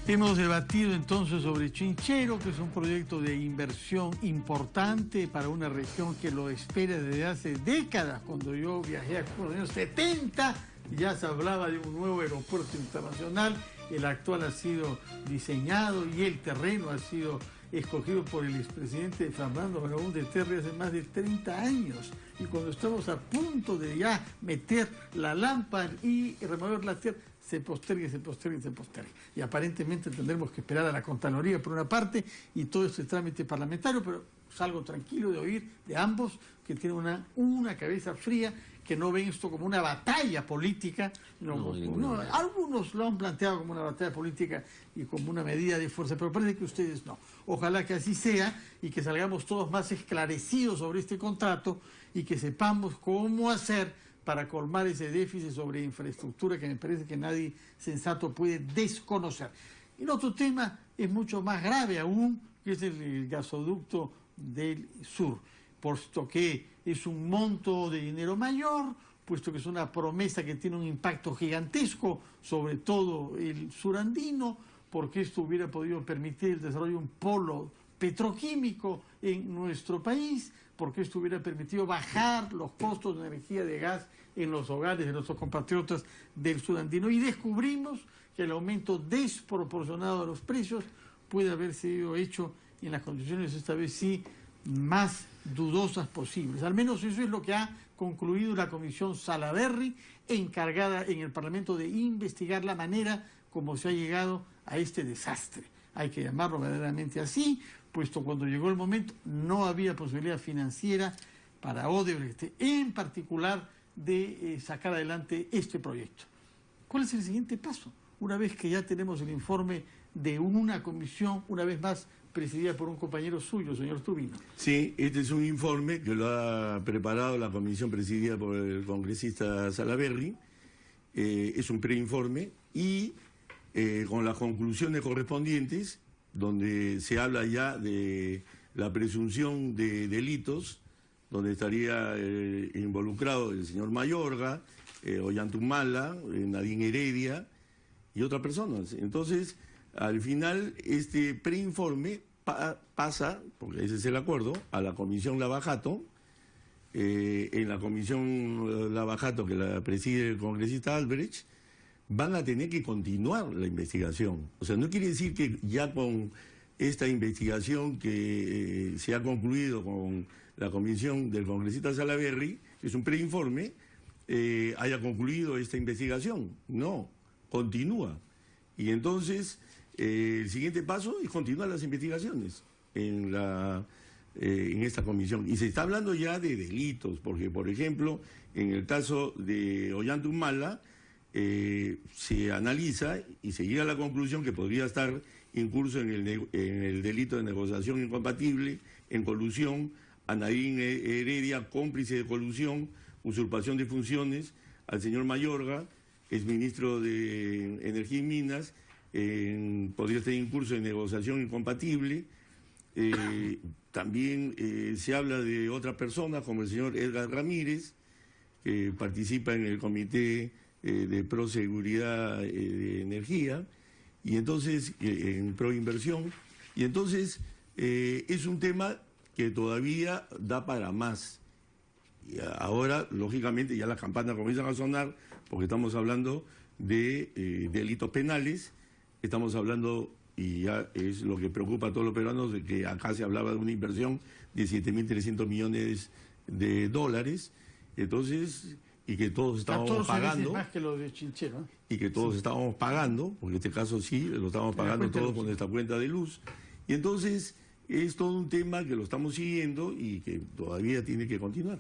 Hemos debatido entonces sobre Chinchero, que es un proyecto de inversión importante para una región que lo espera desde hace décadas. Cuando yo viajé a los años 70, ya se hablaba de un nuevo aeropuerto internacional. El actual ha sido diseñado y el terreno ha sido escogido por el expresidente Fernando Belaúnde Terry hace más de 30 años. Y cuando estamos a punto de ya meter la lámpara y remover la tierra, se posterga, se posterga y se posterga. Y aparentemente tendremos que esperar a la Contraloría por una parte y todo este trámite parlamentario, pero salgo tranquilo de oír de ambos que tienen una cabeza fría, que no ven esto como una batalla política. Algunos lo han planteado como una batalla política y como una medida de fuerza, pero parece que ustedes no. Ojalá que así sea y que salgamos todos más esclarecidos sobre este contrato y que sepamos cómo hacer para colmar ese déficit sobre infraestructura que me parece que nadie sensato puede desconocer. Y el otro tema es mucho más grave aún, que es el gasoducto del sur, puesto que es un monto de dinero mayor, puesto que es una promesa que tiene un impacto gigantesco sobre todo el surandino, porque esto hubiera podido permitir el desarrollo de un polo petroquímico en nuestro país, porque esto hubiera permitido bajar los costos de energía de gas en los hogares de nuestros compatriotas del surandino. Y descubrimos que el aumento desproporcionado de los precios puede haber sido hecho en las condiciones, esta vez sí, más dudosas posibles. Al menos eso es lo que ha concluido la Comisión Salaverry, encargada en el Parlamento de investigar la manera como se ha llegado a este desastre. Hay que llamarlo verdaderamente así, puesto cuando llegó el momento no había posibilidad financiera para Odebrecht, en particular, de sacar adelante este proyecto. ¿Cuál es el siguiente paso? Una vez que ya tenemos el informe de una comisión, una vez más, presidida por un compañero suyo, señor Tubino. Sí, este es un informe que lo ha preparado la comisión presidida por el congresista Salaverry. Es un preinforme y con las conclusiones correspondientes, donde se habla ya de la presunción de delitos, donde estaría involucrado el señor Mayorga, Ollantumala, Nadine Heredia y otras personas. Entonces, al final, este preinforme pasa, porque ese es el acuerdo, a la Comisión Lavajato. En la Comisión Lavajato, que la preside el congresista Albrecht, van a tener que continuar la investigación. O sea, no quiere decir que ya con esta investigación que se ha concluido con la comisión del congresista Salaverry, que es un preinforme, haya concluido esta investigación. No, continúa. Y entonces, el siguiente paso es continuar las investigaciones en esta comisión. Y se está hablando ya de delitos, porque, por ejemplo, en el caso de Ollantumala, se analiza y se llega a la conclusión que podría estar incurso en el delito de negociación incompatible, en colusión, a Nadine Heredia, cómplice de colusión, usurpación de funciones, al señor Mayorga, exministro de Energía y Minas, podría estar incurso en negociación incompatible. También se habla de otras personas, como el señor Edgar Ramírez, que participa en el Comité de Proseguridad de Energía, y entonces en Proinversión, y entonces es un tema que todavía da para más. Y ahora, lógicamente, ya las campanas comienzan a sonar, porque estamos hablando de delitos penales, estamos hablando, y ya es lo que preocupa a todos los peruanos, de que acá se hablaba de una inversión de 7.300 millones de dólares, entonces, y que todos estábamos pagando, más que lo de Chinchero, ¿eh? Y que todos estábamos pagando, porque en este caso sí, lo estamos pagando todos con nuestra cuenta de luz, y entonces es todo un tema que lo estamos siguiendo y que todavía tiene que continuar.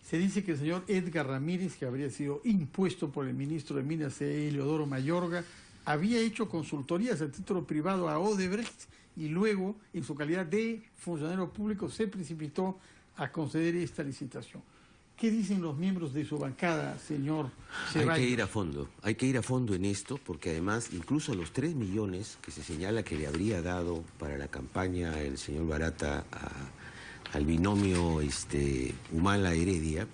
Se dice que el señor Edgar Ramírez, que habría sido impuesto por el ministro de Minas, Eleodoro Mayorga, había hecho consultorías a título privado a Odebrecht y luego, en su calidad de funcionario público, se precipitó a conceder esta licitación. ¿Qué dicen los miembros de su bancada, señor Ceballos? Hay que ir a fondo en esto, porque además, incluso los 3 millones que se señala que le habría dado para la campaña el señor Barata al binomio Humala Heredia,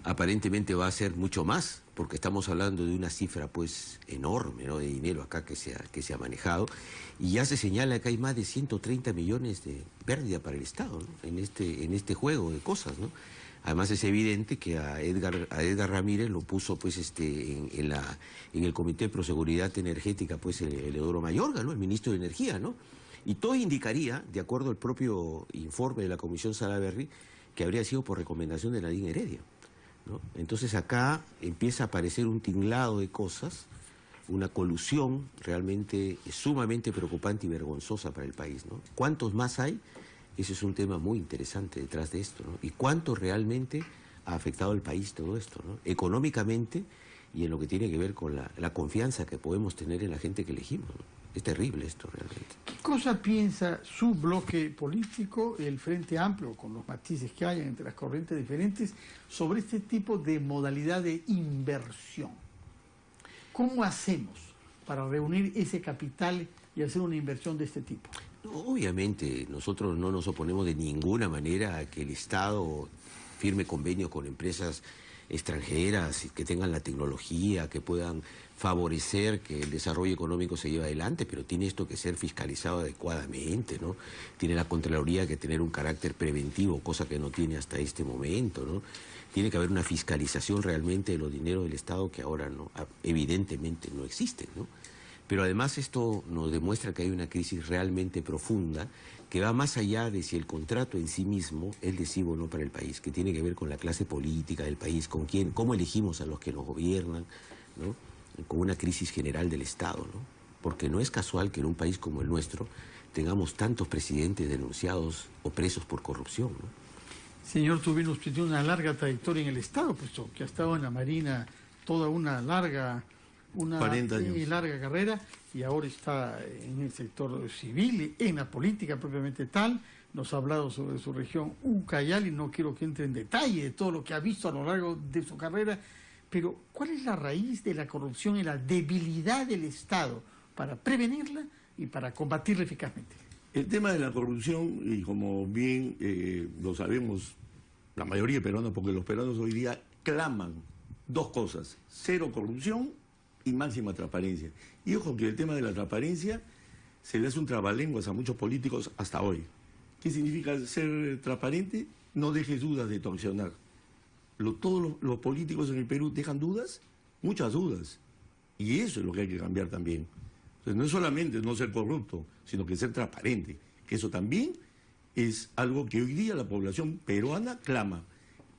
aparentemente va a ser mucho más, porque estamos hablando de una cifra pues enorme, ¿no?, de dinero acá que se ha manejado, y ya se señala que hay más de 130 millones de pérdida para el Estado, ¿no?, en este juego de cosas, ¿no? Además es evidente que a Edgar Ramírez lo puso pues en el Comité de Proseguridad Energética pues el Eleodoro Mayorga, ¿no?, el ministro de Energía, ¿no? Y todo indicaría, de acuerdo al propio informe de la Comisión Salaverry, que habría sido por recomendación de Nadine Heredia, ¿no? Entonces acá empieza a aparecer un tinglado de cosas, una colusión realmente sumamente preocupante y vergonzosa para el país, ¿no? ¿Cuántos más hay? Ese es un tema muy interesante detrás de esto, ¿no? Y cuánto realmente ha afectado al país todo esto, ¿no?, económicamente y en lo que tiene que ver con la confianza que podemos tener en la gente que elegimos, ¿no? Es terrible esto realmente. ¿Qué cosa piensa su bloque político, el Frente Amplio, con los matices que hay entre las corrientes diferentes, sobre este tipo de modalidad de inversión? ¿Cómo hacemos para reunir ese capital y hacer una inversión de este tipo? Obviamente, nosotros no nos oponemos de ninguna manera a que el Estado firme convenios con empresas extranjeras que tengan la tecnología, que puedan favorecer que el desarrollo económico se lleve adelante, pero tiene esto que ser fiscalizado adecuadamente, ¿no? Tiene la Contraloría que tener un carácter preventivo, cosa que no tiene hasta este momento, ¿no? Tiene que haber una fiscalización realmente de los dineros del Estado que ahora no, evidentemente no existen, ¿no? Pero además esto nos demuestra que hay una crisis realmente profunda que va más allá de si el contrato en sí mismo es lesivo o no para el país, que tiene que ver con la clase política del país, con quién, cómo elegimos a los que nos gobiernan, ¿no?, con una crisis general del Estado, ¿no? Porque no es casual que en un país como el nuestro tengamos tantos presidentes denunciados o presos por corrupción, ¿no? Señor Tubino, usted tiene una larga trayectoria en el Estado, puesto que ha estado en la Marina toda una larga 40 años. Larga carrera, y ahora está en el sector civil, en la política propiamente tal. Nos ha hablado sobre su región Ucayali, no quiero que entre en detalle de todo lo que ha visto a lo largo de su carrera, pero ¿cuál es la raíz de la corrupción y la debilidad del Estado para prevenirla y para combatirla eficazmente? El tema de la corrupción, y como bien lo sabemos la mayoría de peruanos, porque los peruanos hoy día claman dos cosas: cero corrupción y máxima transparencia. Y ojo que el tema de la transparencia se le hace un trabalenguas a muchos políticos hasta hoy. ¿Qué significa ser transparente? No dejes dudas de tu accionar. Todos los políticos en el Perú dejan dudas, muchas dudas. Y eso es lo que hay que cambiar también. Entonces, no es solamente no ser corrupto, sino que ser transparente. Que eso también es algo que hoy día la población peruana clama.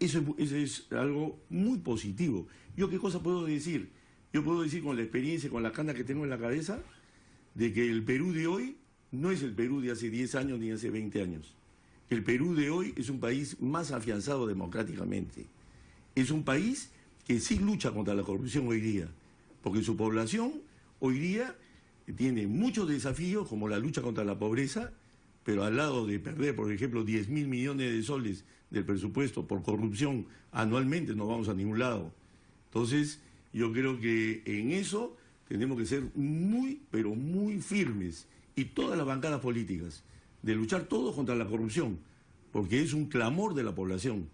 Eso es algo muy positivo. ¿Yo qué cosa puedo decir? Yo puedo decir, con la experiencia, con la cana que tengo en la cabeza, de que el Perú de hoy no es el Perú de hace 10 años ni hace 20 años. El Perú de hoy es un país más afianzado democráticamente. Es un país que sí lucha contra la corrupción hoy día, porque su población hoy día tiene muchos desafíos, como la lucha contra la pobreza, pero al lado de perder, por ejemplo, 10.000 millones de soles del presupuesto por corrupción anualmente, no vamos a ningún lado. Entonces, yo creo que en eso tenemos que ser muy, pero muy firmes, y todas las bancadas políticas, de luchar todos contra la corrupción, porque es un clamor de la población.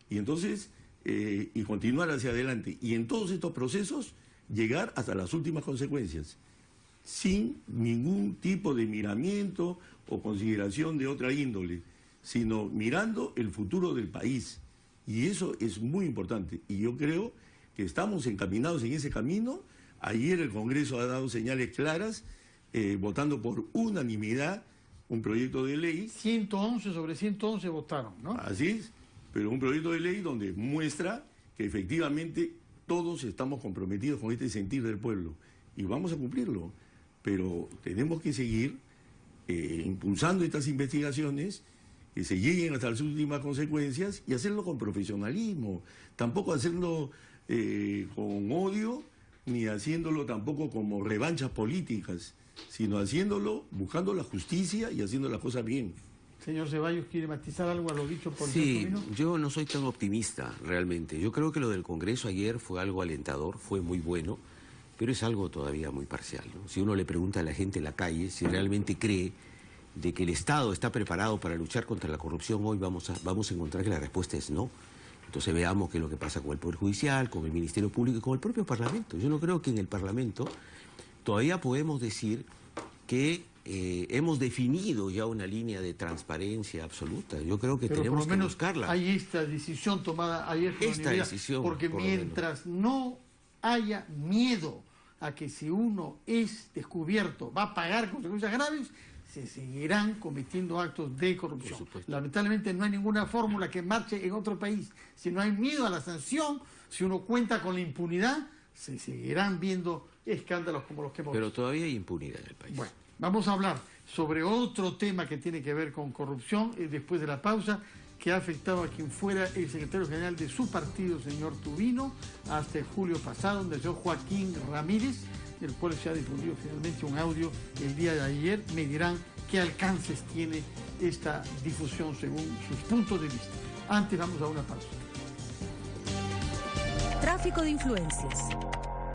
Y entonces, y continuar hacia adelante. Y en todos estos procesos, llegar hasta las últimas consecuencias, sin ningún tipo de miramiento o consideración de otra índole, sino mirando el futuro del país. Y eso es muy importante. Y yo creo que estamos encaminados en ese camino. Ayer el Congreso ha dado señales claras, votando por unanimidad un proyecto de ley. 111 sobre 111 votaron, ¿no? Así es, pero un proyecto de ley donde muestra que efectivamente todos estamos comprometidos con este sentir del pueblo y vamos a cumplirlo. Pero tenemos que seguir impulsando estas investigaciones, que se lleguen hasta las últimas consecuencias, y hacerlo con profesionalismo. Tampoco hacerlo con odio, ni haciéndolo tampoco como revanchas políticas, sino haciéndolo buscando la justicia y haciendo las cosas bien. Señor Ceballos, ¿quiere matizar algo a lo dicho por el Sí, señor Tubino? yo no soy tan optimista realmente. Yo creo que lo del Congreso ayer fue algo alentador, fue muy bueno, pero es algo todavía muy parcial, ¿no? Si uno le pregunta a la gente en la calle si realmente cree de que el Estado está preparado para luchar contra la corrupción, hoy vamos a encontrar que la respuesta es no. Entonces veamos qué es lo que pasa con el Poder Judicial, con el Ministerio Público y con el propio Parlamento. Yo no creo que en el Parlamento todavía podemos decir que hemos definido ya una línea de transparencia absoluta. Yo creo que pero tenemos por lo menos que buscarla. Hay esta decisión tomada ayer por la universidad, decisión, porque mientras no haya miedo a que si uno es descubierto va a pagar consecuencias graves, se seguirán cometiendo actos de corrupción. Lamentablemente no hay ninguna fórmula que marche en otro país. Si no hay miedo a la sanción, si uno cuenta con la impunidad, se seguirán viendo escándalos como los que hemos visto. Pero todavía hay impunidad en el país. Bueno, vamos a hablar sobre otro tema que tiene que ver con corrupción después de la pausa, que ha afectado a quien fuera el secretario general de su partido, señor Tubino, hasta el julio pasado, donde el señor Joaquín Ramírez, del cual se ha difundido finalmente un audio el día de ayer. Me dirán qué alcances tiene esta difusión según sus puntos de vista. Antes vamos a una pausa. Tráfico de influencias.